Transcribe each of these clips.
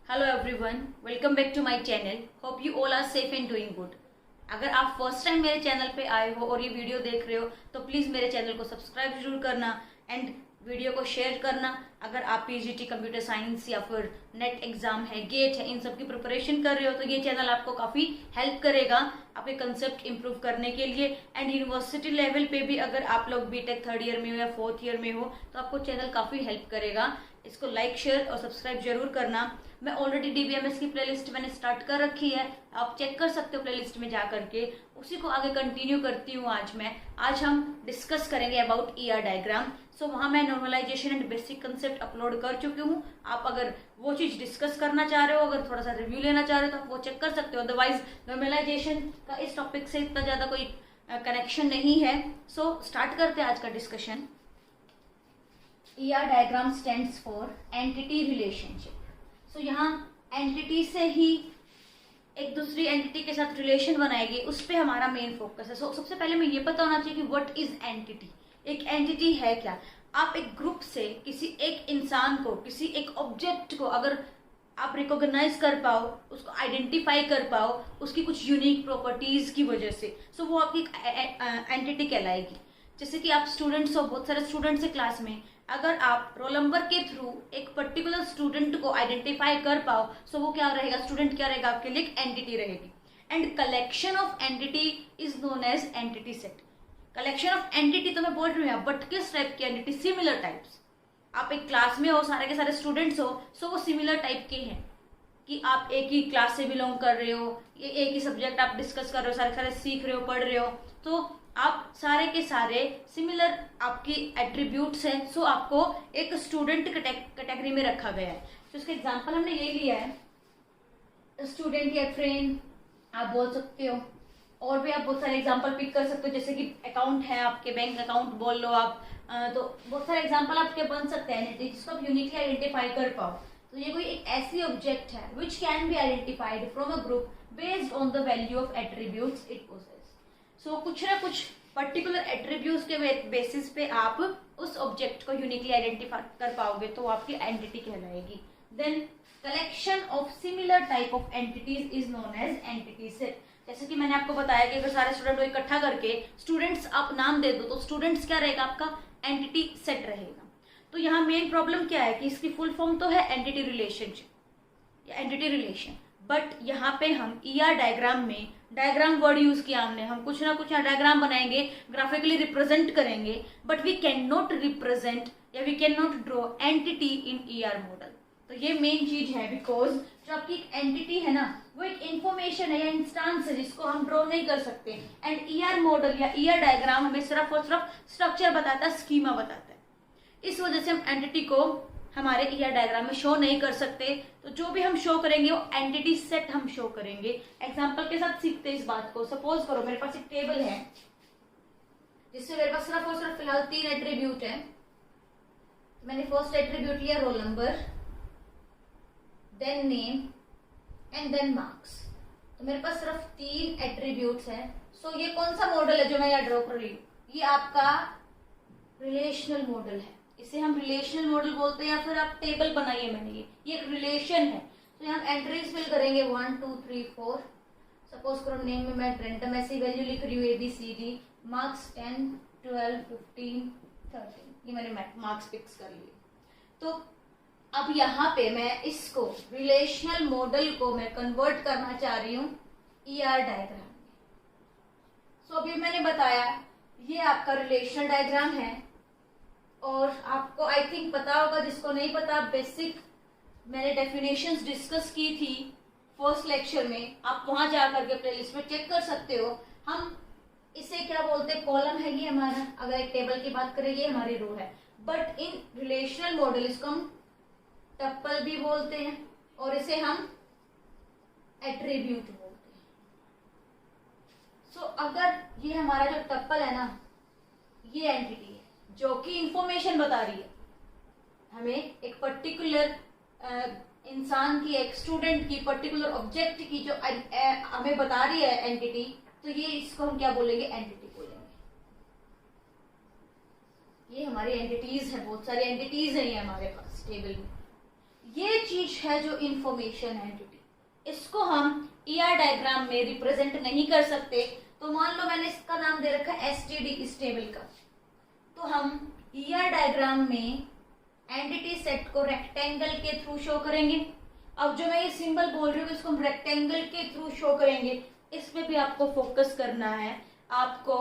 Hello everyone, welcome back to my channel. Hope you all are safe and doing good. अगर आप first time मेरे channel पे आए हो और ये वीडियो देख रहे हो तो प्लीज़ मेरे चैनल को सब्सक्राइब जरूर करना एंड वीडियो को शेयर करना। अगर आप पीजीटी कंप्यूटर साइंस या फिर नेट एग्जाम है, गेट है, इन सब की प्रिपरेशन कर रहे हो तो ये चैनल आपको काफ़ी हेल्प करेगा आपके कंसेप्ट इंप्रूव करने के लिए। एंड यूनिवर्सिटी लेवल पे भी अगर आप लोग बीटेक थर्ड ईयर में हो या फोर्थ ईयर में हो तो आपको चैनल काफ़ी हेल्प करेगा। इसको लाइक, शेयर और सब्सक्राइब जरूर करना। मैं ऑलरेडी डीबीएमएस की प्लेलिस्ट मैंने स्टार्ट कर रखी है, आप चेक कर सकते हो प्लेलिस्ट में जा करके। उसी को आगे कंटिन्यू करती हूँ। आज हम डिस्कस करेंगे अबाउट ईआर डायग्राम। सो वहाँ मैं normalization and basic concept upload कर चुकी हूँ। आप अगर वो चीज़ डिस्कस करना चाह रहे हो, अगर थोड़ा सा रिव्यू लेना चाह रहे हो तो आप वो चेक कर सकते हो। अदरवाइज नॉर्मलाइजेशन का इस टॉपिक से इतना ज़्यादा कोई कनेक्शन नहीं है। सो स्टार्ट करते हैं आज का discussion. ER diagram stands for entity relationship. So यहाँ एंटिटी से ही एक दूसरी एंटिटी के साथ रिलेशन बनाएगी, उस पर हमारा मेन फोकस है। सो सबसे पहले हमें ये पता होना चाहिए कि व्हाट इज एंटिटी। एक एंटिटी है क्या? आप एक ग्रुप से किसी एक इंसान को, किसी एक ऑब्जेक्ट को अगर आप रिकॉग्नाइज कर पाओ, उसको आइडेंटिफाई कर पाओ उसकी कुछ यूनिक प्रॉपर्टीज की वजह से, सो वो आपकी एंटिटी कहलाएगी। जैसे कि आप स्टूडेंट्स हो, बहुत सारे स्टूडेंट्स है क्लास में, अगर आप रोल नंबर के थ्रू एक पर्टिकुलर स्टूडेंट को आइडेंटिफाई कर पाओ, सो वो क्या रहेगा, स्टूडेंट क्या रहेगा, आपके लिए एंटिटी रहेगी। And collection of entity is known as entity set. Collection of entity तो मैं बोल रही हूँ, बट किस टाइप की एंटिटी? Similar types. आप एक क्लास में हो, सारे के सारे स्टूडेंट्स हो, सो वो सिमिलर टाइप के हैं कि आप एक ही क्लास से बिलोंग कर रहे हो, ये एक ही सब्जेक्ट आप डिस्कस कर रहे हो, सारे सारे सीख रहे हो, पढ़ रहे हो, तो आप सारे के सारे सिमिलर आपकी एट्रीब्यूट्स हैं। सो आपको एक स्टूडेंट कैटेगरी में रखा गया है। तो इसका एग्जांपल हमने ये लिया है, स्टूडेंट या फ्रेंड आप बोल सकते हो, और भी आप बहुत सारे एग्जांपल पिक कर सकते हो। जैसे कि अकाउंट है, आपके बैंक अकाउंट बोल लो आप, तो बहुत सारे एग्जांपल आपके बन सकते हैं जिसको आप यूनिकली आइडेंटिफाई कर पाओ। तो ये कोई एक ऐसी ऑब्जेक्ट है which can be identified from a group based on the value of attributes it possess. So कुछ ना कुछ पर्टिकुलर एट्रीब्यूट्स के बेसिस पे आप उस ऑब्जेक्ट को यूनिकली आइडेंटिफाई कर पाओगे तो आपकी एंटिटी कहलाएगी। Then collection of similar type of entities is known as entity set. जैसे कि मैंने आपको बताया कि अगर सारे स्टूडेंट को इकट्ठा करके स्टूडेंट्स आप नाम दे दो तो स्टूडेंट्स क्या रहेगा, आपका एंटिटी सेट रहेगा। तो यहाँ मेन प्रॉब्लम क्या है कि इसकी फुल फॉर्म तो है एंटिटी रिलेशनशिप या एंटिटी रिलेशन, बट यहाँ पे हम ER डायग्राम में डायग्राम वर्ड यूज किया हमने। हम कुछ ना कुछ यहाँ डायग्राम बनाएंगे, ग्राफिकली रिप्रेजेंट करेंगे, but we can not represent या we can not draw entity in ER model. तो ये मेन चीज है, बिकॉज जो आपकी एंटिटी है ना वो एक इंफॉर्मेशन है या इंस्टांस है जिसको हम ड्रॉ नहीं कर सकते। एंड ER मॉडल या ER डायग्राम हमें सिर्फ और सिर्फ स्ट्रक्चर बताता है, स्कीमा बताता है। इस वजह से हम एंटिटी को हमारे ER डायग्राम में शो नहीं कर सकते। तो जो भी हम शो करेंगे वो एंटिटी सेट हम शो करेंगे। एग्जांपल के साथ सीखते हैं इस बात को। सपोज करो मेरे पास एक टेबल है जिससे मेरे पास सिर्फ और सिर्फ फिलहाल 3 एट्रीब्यूट है। मैंने फर्स्ट एट्रीब्यूट लिया roll number, then name and then marks. तो मेरे पास सिर्फ 3 एट्रीब्यूट्स हैं। सो ये कौन सा मॉडल है जो मैं यहाँ ड्रॉ कर रही हूँ? ये आपका रिलेशनल मॉडल है। इसे हम रिलेशनल मॉडल बोलते हैं, या फिर आप टेबल बनाइए मैंने ये एक रिलेशन है। तो यहाँ एंट्रीज फिल करेंगे 1 2 3 4। सपोज करो नेम में मैं रैंडम ऐसी वैल्यू लिख रही हूँ ABCD, मार्क्स 10 12 15 13, ये मैंने मार्क्स फिक्स कर लिए। तो अब यहाँ पे मैं इसको रिलेशनल मॉडल को मैं कन्वर्ट करना चाह रही हूँ ER डायग्राम में। सो अभी मैंने बताया ये आपका रिलेशनल डायग्राम है, और आपको आई थिंक पता होगा, जिसको नहीं पता बेसिक मैंने डेफिनेशंस डिस्कस की थी फर्स्ट लेक्चर में, आप वहां जाकर के प्लेलिस्ट में चेक कर सकते हो। हम इसे क्या बोलते हैं, कॉलम है ये हमारा। अगर एक टेबल की बात करें ये हमारी रो है, बट इन रिलेशनल मॉडल इसको हम टप्पल भी बोलते हैं और इसे हम एट्रीब्यूट बोलते हैं। सो अगर ये हमारा जो टप्पल है ना, ये एंटिटी है जो कि इंफॉर्मेशन बता रही है हमें, एक पर्टिकुलर इंसान की, एक स्टूडेंट की, पर्टिकुलर ऑब्जेक्ट की जो हमें बता रही है एंटिटी, तो ये इसको हम क्या बोलेंगे, एंटिटी बोलेंगे। ये हमारी एंटिटीज है, बहुत सारी एंटिटीज है ये हमारे पास टेबल में। ये चीज है जो इंफॉर्मेशन एंटिटी, इसको हम ईआर डायग्राम में रिप्रेजेंट नहीं कर सकते। तो मान लो मैंने इसका नाम दे रखा है एसटीडी, इस टेबल का, तो हम ईआर डायग्राम में एंटिटी सेट को रेक्टेंगल के थ्रू शो करेंगे। अब जो मैं ये सिंबल बोल रही हूँ इसको हम रेक्टेंगल के थ्रू शो करेंगे, इसमें भी आपको फोकस करना है। आपको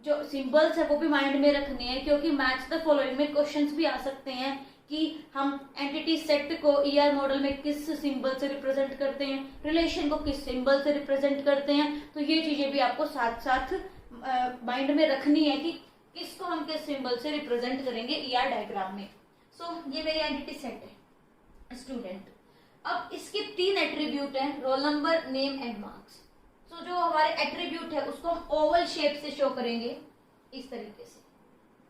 जो सिंबल्स है वो भी माइंड में रखने हैं, क्योंकि मैच द फॉलोइंग में क्वेश्चंस भी आ सकते हैं कि हम एंटिटी सेट को ईआर मॉडल में किस सिंबल से रिप्रेजेंट करते हैं, रिलेशन को किस सिंबल से रिप्रेजेंट करते हैं। तो ये चीजें भी आपको साथ साथ माइंड में रखनी है कि किसको हम किस सिंबल से रिप्रेजेंट करेंगे ईआर डायग्राम में। सो ये मेरी एंटिटी सेट है स्टूडेंट। अब इसके 3 एट्रीब्यूट हैं, roll number, name and marks. So जो हमारे एट्रीब्यूट है उसको हम ओवल शेप से शो करेंगे इस तरीके से।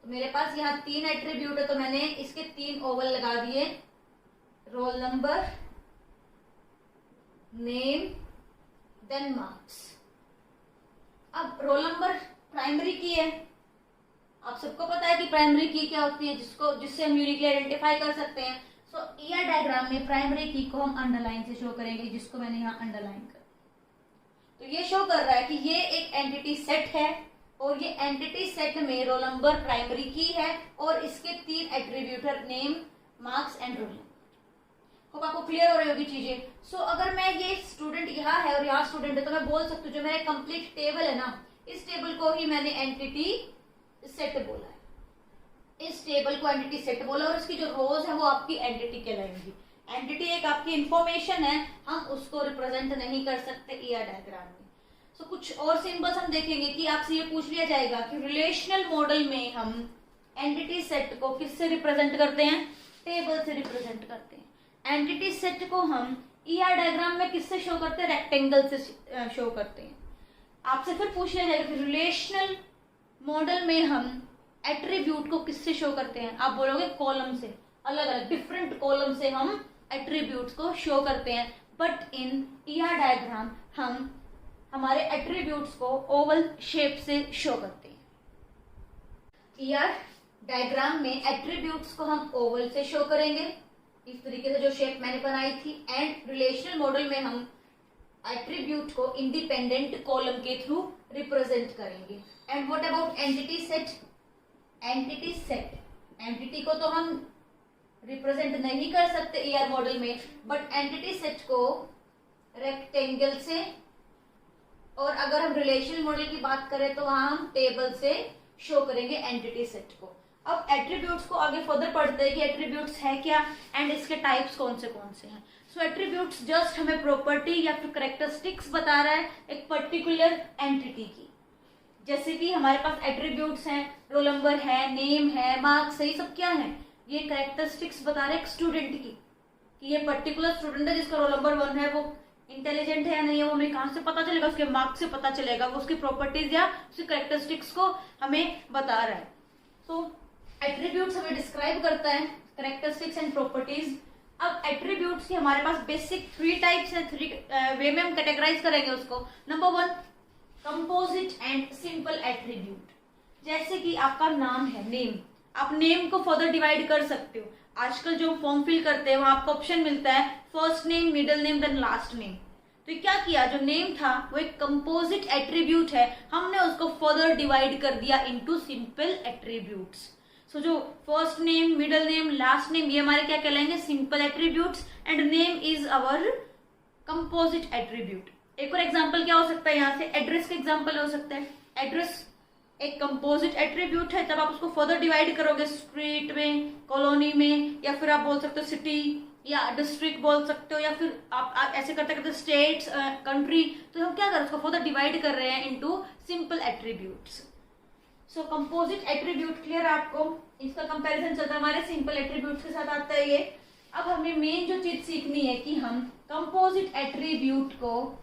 तो मेरे पास यहाँ 3 एट्रीब्यूट है, तो मैंने इसके 3 ओवल लगा दिए, roll number, name, then marks. अब रोल नंबर प्राइमरी की है, आप सबको पता है कि प्राइमरी की क्या होती है, जिससे हम यूनिकली आइडेंटिफाई कर सकते हैं। सो ईआर डायग्राम में प्राइमरी की को हम अंडरलाइन से शो करेंगे, जिसको मैंने यहाँ अंडरलाइन कर। तो ये शो कर रहा है कि ये एक एंटिटी सेट है और ये एंटिटी सेट में रोल नंबर प्राइमरी की है और इसके 3 एट्रीब्यूट है, name, marks and roll number. Hope आपको क्लियर हो रही होगी चीजें। सो अगर मैं ये स्टूडेंट यहाँ है और यहाँ स्टूडेंट है, तो मैं बोल सकती हूँ जो मेरा कंप्लीट टेबल है ना, इस टेबल को ही मैंने एंटिटी सेट बोला है, इस टेबल को एंटिटी सेट बोला, और इसकी जो रोज है वो आपकी एंटिटी कहलाएंगी। एंटिटी एक आपकी इंफॉर्मेशन है, हम उसको रिप्रेजेंट नहीं कर सकते ईआर डायग्राम में। सो कुछ और सिंबल्स हम देखेंगे कि आपसे ये पूछ लिया जाएगा कि रिलेशनल मॉडल में हम एंटिटी सेट को किससे रिप्रेजेंट करते हैं, टेबल से रिप्रेजेंट करते हैं। एंटिटी सेट को हम ईआर डायग्राम में किससे शो करते हैं, रेक्टेंगल से शो करते हैं। आपसे फिर पूछ लिया जाएगा कि रिलेशनल मॉडल में हम एट्रीब्यूट को किससे शो करते हैं, आप बोलोगे कॉलम से, अलग अलग डिफरेंट कॉलम से हम एट्रीब्यूट्स को शो करते हैं। बट इन ईआर डायग्राम हम हमारे एट्रीब्यूट्स को ओवल शेप से शो करते हैं। ईआर डायग्राम में एट्रीब्यूट्स को हम ओवल से शो करेंगे, इस तरीके से जो शेप मैंने बनाई थी। एंड रिलेशनल मॉडल में हम एट्रीब्यूट को इंडिपेंडेंट कॉलम के थ्रू रिप्रेजेंट करेंगे। And what about entity set? Entity set, entity को तो हम रिप्रेजेंट नहीं कर सकते ईआर मॉडल में, बट एंटिटी सेट को रेक्टेंगल से, और अगर हम रिलेशनल मॉडल की बात करें तो वहां हम टेबल से शो करेंगे एंटिटी सेट को। अब एट्रीब्यूट्स को आगे फर्दर पढ़ते हैं कि एट्रीब्यूट्स है क्या एंड इसके टाइप्स कौन से हैं। सो एट्रीब्यूट्स जस्ट हमें प्रॉपर्टी या फिर कैरेक्टरिस्टिक्स बता रहा है एक पर्टिकुलर एंटिटी की। जैसे कि हमारे पास एट्रीब्यूट्स हैं, रोल नंबर है, नेम है, मार्क्स है, ये सब क्या है, ये कैरेक्टरिस्टिक्स बता रहे हैं एक स्टूडेंट की कि ये पर्टिकुलर स्टूडेंट है जिसका रोल नंबर 1 है, वो इंटेलिजेंट है या नहीं है, वो हमें कहाँ से पता चलेगा, उसके मार्क्स से पता चलेगा, वो उसकी प्रॉपर्टीज या उसकी कैरेक्टरिस्टिक्स को हमें बता रहा है। सो एट्रीब्यूट्स हमें डिस्क्राइब करता है कैरेक्टरिस्टिक्स एंड प्रॉपर्टीज। अब एट्रीब्यूट्स की हमारे पास बेसिक 3 टाइप्स है, 3 वे में हम कैटेगराइज करेंगे उसको। Number 1 composite and simple attribute. जैसे कि आपका नाम है, नेम, आप नेम को फर्दर डिवाइड कर सकते हो। आजकल जो फॉर्म फिल करते हैं वहां आपको ऑप्शन मिलता है first name, middle name, then last name. तो क्या किया, जो नेम था वो एक कंपोजिट एट्रीब्यूट है, हमने उसको फर्दर डिवाइड कर दिया इनटू सिंपल एट्रीब्यूट्स। सो जो first name, middle name, last name, ये हमारे क्या कहलाएंगे, simple attributes, and name is our composite attribute. एक और एग्जांपल क्या हो सकता है, यहाँ से एड्रेस का एग्जांपल हो सकता है। एड्रेस एक कंपोजिट एट्रीब्यूट है, जब आप उसको फर्दर डिवाइड करोगे स्ट्रीट में, कॉलोनी में, या फिर आप बोल सकते हो सिटी या डिस्ट्रिक्ट बोल सकते हो, या फिर आप ऐसे करते करते स्टेट्स, कंट्री, तो हम क्या कर रहे हैं, उसको फर्दर डिवाइड कर रहे हैं इनटू सिंपल एट्रीब्यूट्स। सो कंपोजिट एट्रीब्यूट क्लियर आपको, इसका कंपैरिजन चलता है हमारे सिंपल एट्रीब्यूट्स के साथ आता है ये। अब हमें मेन जो चीज सीखनी है कि हम कंपोजिट एट्रीब्यूट को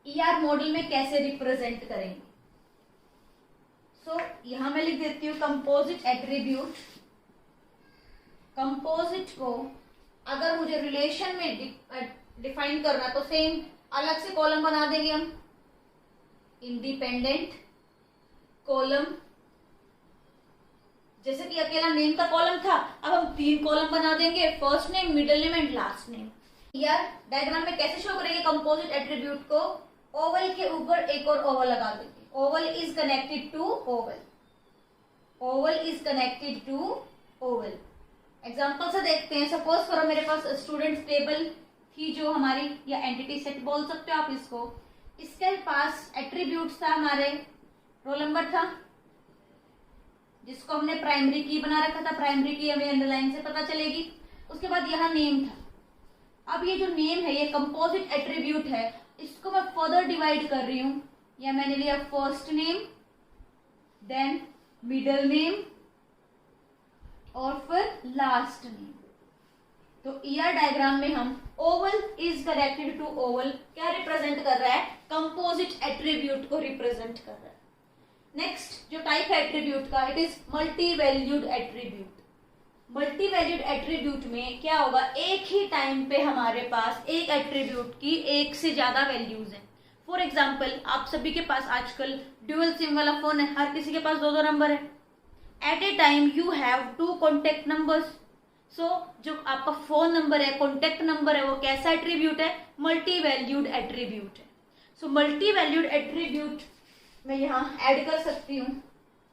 ईआर मॉडल में कैसे रिप्रेजेंट करेंगे। सो यहां मैं लिख देती हूँ कंपोजिट एट्रीब्यूट। कंपोजिट को अगर मुझे रिलेशन में डिफाइन करना तो सेम अलग से कॉलम बना देंगे हम, इंडिपेंडेंट कॉलम। जैसे कि अकेला नेम का कॉलम था, अब हम 3 कॉलम बना देंगे, first name, middle name and last name. यार डायग्राम में कैसे शो करेंगे कंपोजिट एट्रीब्यूट को? ओवल के ऊपर एक और ओवल लगा देंगे। Oval is connected to oval, oval is connected to oval. Example से देखते हैं। सपोज करो मेरे पास स्टूडेंट टेबल थी जो हमारी, या एंटिटी सेट बोल सकते हो आप इसको। इसके पास एट्रीब्यूट था, हमारे रोल नंबर था जिसको हमने प्राइमरी की बना रखा था। प्राइमरी की हमें अंडरलाइन से पता चलेगी। उसके बाद यहाँ नेम था। अब ये जो नेम है ये कंपोजिट एट्रीब्यूट है, इसको मैं फर्दर डिवाइड कर रही हूं। या मैंने लिया first name, then middle name और फिर लास्ट नेम। तो ईआर डायग्राम में हम oval is connected to oval क्या रिप्रेजेंट कर रहा है? कंपोजिट एट्रीब्यूट को रिप्रेजेंट कर रहा है। नेक्स्ट जो टाइप है एट्रीब्यूट का, it is multi valued attribute. Multi valued attribute में क्या होगा? एक ही टाइम पे हमारे पास एक एट्रीब्यूट की एक से ज्यादा वैल्यूज हैं। फॉर एग्जाम्पल आप सभी के पास आजकल ड्यूअल सिम वाला फोन है, हर किसी के पास 2-2 नंबर है। At a time you have 2 contact numbers. So जो आपका फोन नंबर है, कॉन्टेक्ट नंबर है, वो कैसा एट्रीब्यूट है? मल्टी वैल्यूड एट्रीब्यूट है। सो मल्टी वैल्यूड एट्रीब्यूट मैं यहाँ ऐड कर सकती हूँ,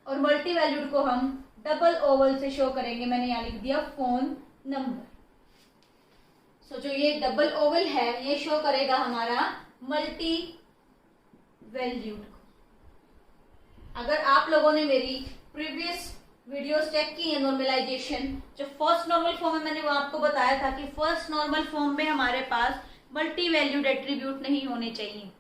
और मल्टी वैल्यूड को हम डबल ओवल से शो करेंगे। मैंने यहाँ लिख दिया फोन नंबर। सो जो ये डबल ओवल है ये शो करेगा हमारा मल्टी वैल्यूड। अगर आप लोगों ने मेरी प्रीवियस वीडियोस चेक की है नॉर्मलाइजेशन, जो फर्स्ट नॉर्मल फॉर्म है, मैंने वो आपको बताया था कि फर्स्ट नॉर्मल फॉर्म में हमारे पास मल्टी वैल्यूड एट्रीब्यूट नहीं होने चाहिए।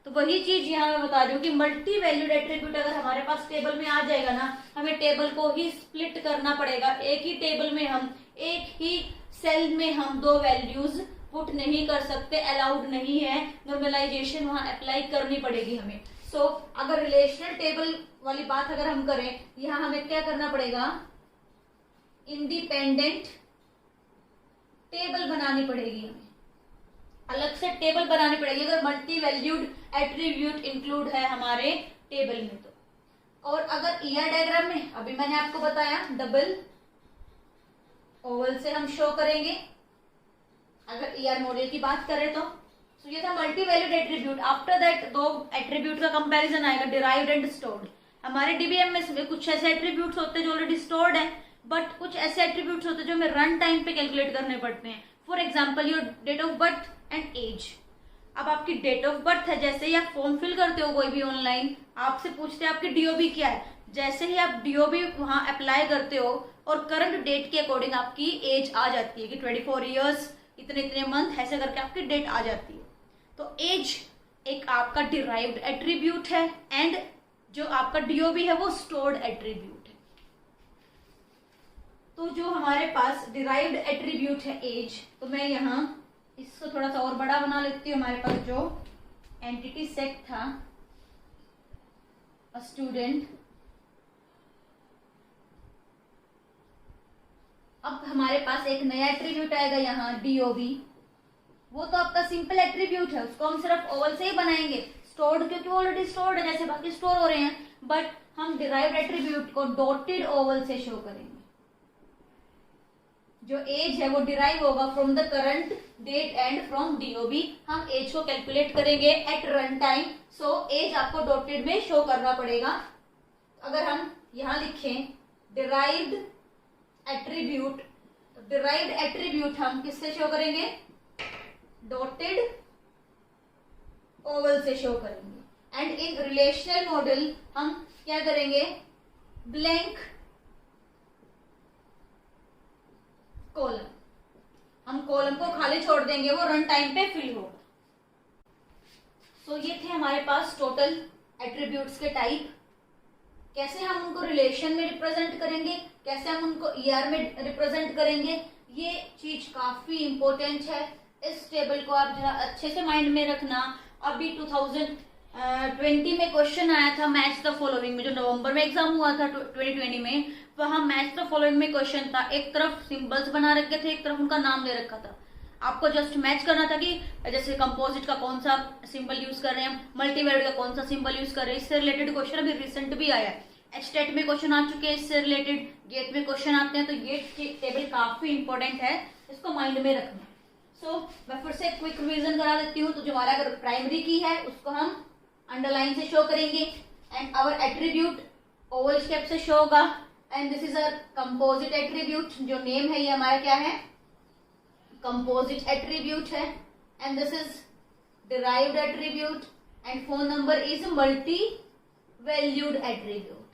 तो वही चीज यहाँ मैं बता रही हूँ कि मल्टी वैल्यूड एट्रीब्यूट अगर हमारे पास टेबल में आ जाएगा ना, हमें टेबल को ही स्प्लिट करना पड़ेगा। एक ही टेबल में हम, एक ही सेल में हम 2 वैल्यूज पुट नहीं कर सकते, अलाउड नहीं है। नॉर्मलाइजेशन वहां अप्लाई करनी पड़ेगी हमें। सो अगर रिलेशनल टेबल वाली बात अगर हम करें, यहाँ हमें क्या करना पड़ेगा? इंडिपेंडेंट टेबल बनानी पड़ेगी, हमें अलग से टेबल बनानी पड़ेगी अगर मल्टी वैल्यूड एट्रीब्यूट इंक्लूड है हमारे टेबल में तो। और अगर ईआर डायग्राम में अभी मैंने आपको बताया डबल ओवल से हम शो करेंगे। अगर ईआर मॉडल की बात करें तो ये था multi valued attribute. After that 2 attribute का कंपैरिजन आएगा, डिराइव्ड एंड स्टोर्ड। हमारे डीबीएमएस में कुछ ऐसे एट्रीब्यूट्स होते हैं जो ऑलरेडी स्टोर्ड है, बट कुछ ऐसे एट्रीब्यूट्स होते हैं जो हमें रन टाइम पे कैलकुलेट करने पड़ते हैं। For example your date of birth and age. अब आपकी डेट ऑफ बर्थ है, जैसे ही आप फॉर्म फिल करते हो कोई भी ऑनलाइन, आपसे पूछते हैं आपकी डीओबी क्या है। जैसे ही आप डीओबी वहां अप्लाई करते हो और करंट डेट के अकॉर्डिंग आपकी एज आ जाती है कि 24 ईयर्स इतने इतने मंथ, ऐसे करके आपकी डेट आ जाती है। तो एज एक आपका डिराइव्ड एट्रीब्यूट है एंड जो आपका डीओबी है वो स्टोर्ड एट्रीब्यूट है। तो जो हमारे पास डिराइव्ड एट्रीब्यूट है एज, तो मैं यहाँ इसको थोड़ा सा और बड़ा बना लेती हूँ। हमारे पास जो एंटिटी सेट था अ स्टूडेंट, अब हमारे पास एक नया एट्रीब्यूट आएगा यहाँ डीओबी। वो तो आपका सिंपल एट्रीब्यूट है, उसको हम सिर्फ ओवल से ही बनाएंगे। स्टोर्ड क्योंकि वो ऑलरेडी स्टोर्ड है, जैसे बाकी स्टोर हो रहे हैं, बट हम डिराइव्ड एट्रीब्यूट को डॉटेड ओवल से शो करेंगे। जो एज है वो डिराइव होगा from the current date and from DOB. हम एज को कैलकुलेट करेंगे at run time, so age आपको डॉटेड में शो करना पड़ेगा। अगर हम यहाँ लिखें डिराइव्ड एट्रीब्यूट, तो डिराइव्ड एट्रीब्यूट हम किससे शो करेंगे? डॉटेड ओवल से शो करेंगे। एंड इन रिलेशनल मॉडल हम क्या करेंगे? ब्लैंक कॉलम, हम कॉलम को खाली छोड़ देंगे, वो रन टाइम पे फिल होगा। सो ये थे हमारे पास टोटल एट्रीब्यूट्स के टाइप। कैसे हम उनको रिलेशन में रिप्रेजेंट करेंगे, कैसे हम उनको ईआर में रिप्रेजेंट करेंगे, ये चीज काफी इंपॉर्टेंट है। इस टेबल को आप जरा अच्छे से माइंड में रखना। अभी 2020 में क्वेश्चन आया था मैच द फॉलोइंग में, जो नवंबर में एग्जाम हुआ था 2020 में, वहां मैच द फॉलोइंग में क्वेश्चन था। एक तरफ सिंबल्स बना रखे थे, एक तरफ उनका नाम दे रखा था। आपको जस्ट मैच करना था कि जैसे कंपोजिट का कौन सा सिंबल यूज कर रहे हैं, मल्टीवैल्यूड का कौन सा सिंबल यूज कर रहे हैं। इससे रिलेटेड क्वेश्चन अभी रिसेंट भी आया है। एचटेट में क्वेश्चन आ चुके हैं इससे रिलेटेड, गेट में क्वेश्चन आते हैं, तो गेट की टेबल काफी इंपॉर्टेंट है, इसको माइंड में रखना। सो मैं फिर से क्विक रिवीजन करा देती हूँ। तो जो हमारा अगर प्राइमरी की है उसको हम अंडरलाइन से शो करेंगे, and our attribute oval step से शो होगा, and this is a composite attribute. जो नेम है ये हमारा क्या है, कंपोजिट एट्रीब्यूट है, and this is derived attribute, and phone number is multi valued attribute.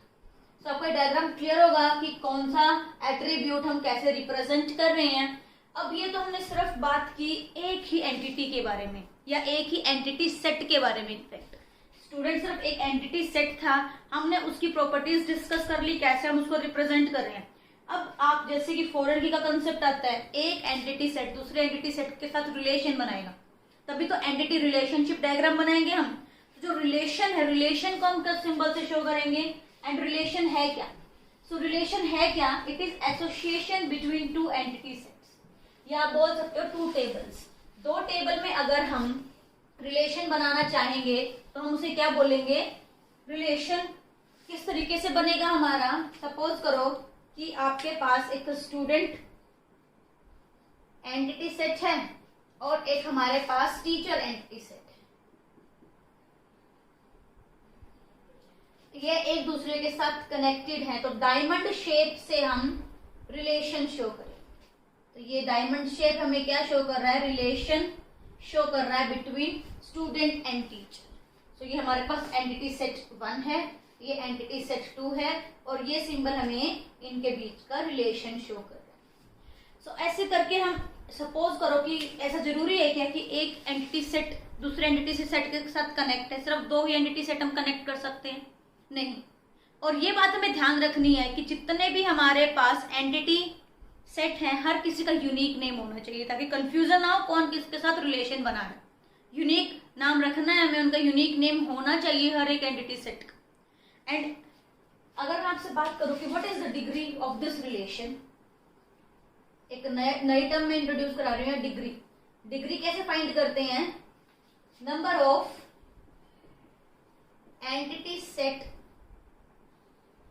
तो आपका डायग्राम क्लियर होगा कि कौन सा एट्रीब्यूट हम कैसे रिप्रेजेंट कर रहे हैं। अब ये तो हमने सिर्फ बात की एक ही एंटिटी के बारे में, या एक ही एंटिटी सेट के बारे में। इनफैक्ट स्टूडेंट सिर्फ एक एंटिटी सेट था, हमने उसकी प्रॉपर्टीज डिस्कस कर ली, कैसे हम उसको रिप्रेजेंट कर रहे हैं। अब आप जैसे कि फॉरेन की का कंसेप्ट आता है, एक एंटिटी सेट दूसरे एंटिटी सेट के साथ रिलेशन बनाएगा, तभी तो एंटिटी रिलेशनशिप डायग्राम बनाएंगे हम। तो जो रिलेशन है, रिलेशन को हम किस सिंबल से शो करेंगे, एंड रिलेशन है क्या। सो रिलेशन है क्या, it is association between two entity sets, या आप बोल सकते हो टू टेबल्स। दो टेबल में अगर हम रिलेशन बनाना चाहेंगे तो हम उसे क्या बोलेंगे, रिलेशन। किस तरीके से बनेगा हमारा, सपोज करो कि आपके पास एक स्टूडेंट एंटिटी सेट है और एक हमारे पास टीचर एंटिटी सेट है, ये एक दूसरे के साथ कनेक्टेड है। तो डायमंड शेप से हम रिलेशन शो करें। तो ये डायमंड शेप हमें क्या शो कर रहा है, रिलेशन शो कर रहा है बिटवीन स्टूडेंट एंड टीचर। तो ये हमारे पास एंटिटी सेट 1 है, ये एंटिटी सेट 2 है, और ये सिंबल हमें इनके बीच का रिलेशन शो कर रहा है। सो ऐसे करके हम सपोज करो कि ऐसा जरूरी है क्या कि एक एंटिटी सेट दूसरे एंटिटी सेट के साथ कनेक्ट है, सिर्फ 2 ही एंटिटी सेट हम कनेक्ट कर सकते हैं, नहीं। और ये बात हमें ध्यान रखनी है कि जितने भी हमारे पास एंटिटी सेट है, हर किसी का यूनिक नेम होना चाहिए, ताकि कंफ्यूजन ना हो कौन किसके साथ रिलेशन बना है। यूनिक नाम रखना है हमें, उनका यूनिक नेम होना चाहिए हर एक एंटिटी सेट का। एंड अगर मैं आपसे बात करूं कि what is the degree of this relation, एक नई टर्म में इंट्रोड्यूस करा रही हूं, डिग्री। डिग्री कैसे फाइंड करते हैं, number of entity set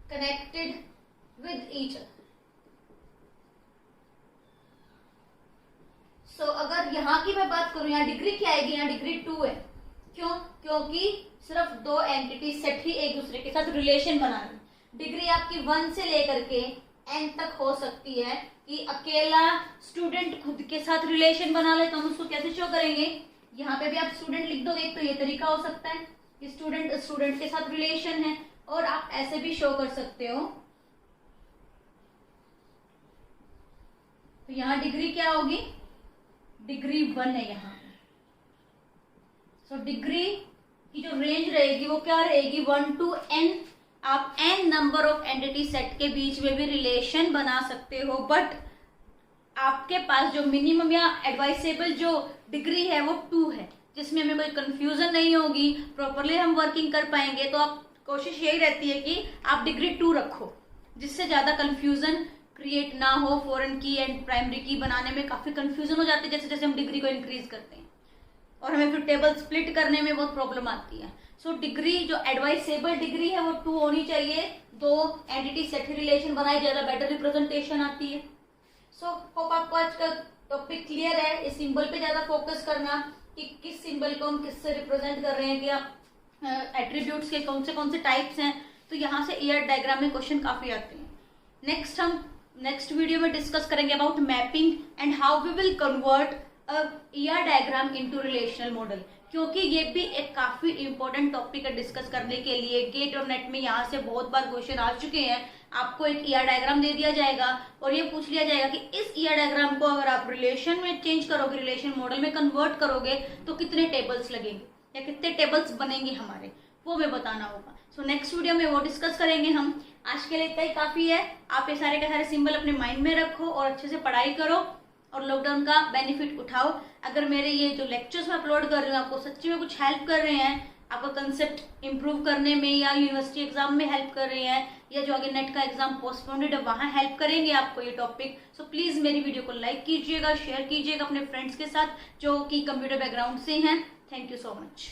connected with each other. So अगर यहाँ की मैं बात करूं, यहाँ डिग्री क्या आएगी, यहाँ डिग्री 2 है। क्यों, क्योंकि सिर्फ 2 एंटिटी सेट ही एक दूसरे के साथ रिलेशन बना रहे हैं। डिग्री आपकी 1 से लेकर के n तक हो सकती है कि अकेला स्टूडेंट खुद के साथ रिलेशन बना ले, तो हम उसको कैसे शो करेंगे, यहाँ पे भी आप स्टूडेंट लिख दोगे, तो ये तरीका हो सकता है कि स्टूडेंट के साथ रिलेशन है, और आप ऐसे भी शो कर सकते हो। तो यहाँ डिग्री क्या होगी, डिग्री 1 है यहाँ। सो डिग्री की जो रेंज रहेगी वो क्या रहेगी, 1 to n। आप n number of entity set के बीच में भी रिलेशन बना सकते हो, बट आपके पास जो मिनिमम या एडवाइसेबल जो डिग्री है वो 2 है, जिसमें हमें कोई कंफ्यूजन नहीं होगी, प्रॉपरली हम वर्किंग कर पाएंगे। तो आप कोशिश यही रहती है कि आप डिग्री 2 रखो, जिससे ज्यादा कंफ्यूजन क्रिएट ना हो। फॉरेन की एंड प्राइमरी की बनाने में काफी कंफ्यूजन हो जाती है जैसे जैसे हम डिग्री को इंक्रीज करते हैं, और हमें फिर टेबल स्प्लिट करने में बहुत प्रॉब्लम आती है। सो डिग्री जो एडवाइसेबल डिग्री है वो 2 होनी चाहिए, 2 एंटिटी सेट रिलेशन बनाए, ज्यादा बेटर रिप्रेजेंटेशन आती है। सो होप आपको आज का टॉपिक क्लियर है। इस सिंबल पे ज्यादा फोकस करना कि किस सिंबल को हम किससे रिप्रेजेंट कर रहे हैं, कि एट्रीब्यूट्स के कौन से टाइप्स हैं। तो यहाँ से ईआर डायग्राम में क्वेश्चन काफी आते हैं। हम नेक्स्ट वीडियो में डिस्कस करेंगे about mapping and how we will convert ER diagram into relational model, क्योंकि ये भी एक काफी इंपॉर्टेंट टॉपिक है डिस्कस करने के लिए। गेट और नेट में यहाँ से बहुत बार क्वेश्चन आ चुके हैं। आपको एक ईआर डायग्राम दे दिया जाएगा और ये पूछ लिया जाएगा कि इस ईआर डायग्राम को अगर आप रिलेशन में चेंज करोगे, रिलेशन मॉडल में कन्वर्ट करोगे, तो कितने टेबल्स लगेंगे या कितने टेबल्स बनेंगे हमारे, वो हमें बताना होगा। सो नेक्स्ट वीडियो में वो डिस्कस करेंगे हम। आज के लिए इतना ही काफी है। आप ये सारे के सारे सिंबल अपने माइंड में रखो और अच्छे से पढ़ाई करो और लॉकडाउन का बेनिफिट उठाओ। अगर मेरे ये जो लेक्चर्स मैं अपलोड कर रही हूँ आपको सच्ची में कुछ हेल्प कर रहे हैं, आपका कंसेप्ट इंप्रूव करने में, या यूनिवर्सिटी एग्जाम में हेल्प कर रहे हैं, या जो आगे नेट का एग्जाम पोस्टपोन्ड है वहाँ हेल्प करेंगे आपको ये टॉपिक, सो प्लीज मेरी वीडियो को लाइक कीजिएगा, शेयर कीजिएगा अपने फ्रेंड्स के साथ जो कि कंप्यूटर बैकग्राउंड से हैं। Thank you so much.